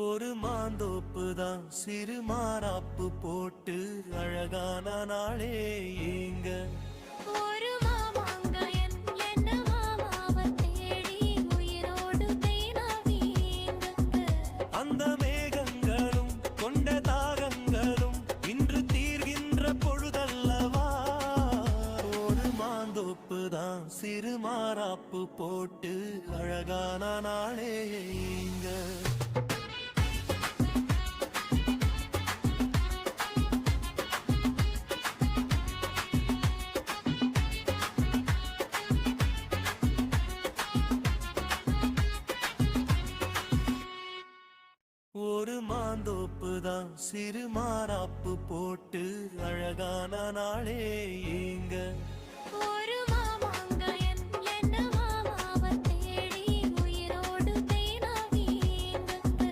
ஒரு மாந்தோப்பு தான் சிறு மாறாப்பு போட்டு அழகான நாளே ஏங்க. ஒரு மாமாங்கயன் என்ன மாமாவை தேடி உயிரோடு தேனாவீங்க. அந்த மேகங்களும் கொண்ட தாகங்களும் இன்று தீர்கின்ற பொழுதல்லவா. ஒரு மாந்தோப்பு தான் சிறு மாறாப்பு போட்டு அழகான நாளே ஏங்க. ஒரு மாந்தோப்பு தான் சிறு மாறாப்பு போட்டு அழகான நாளே ஏங்க.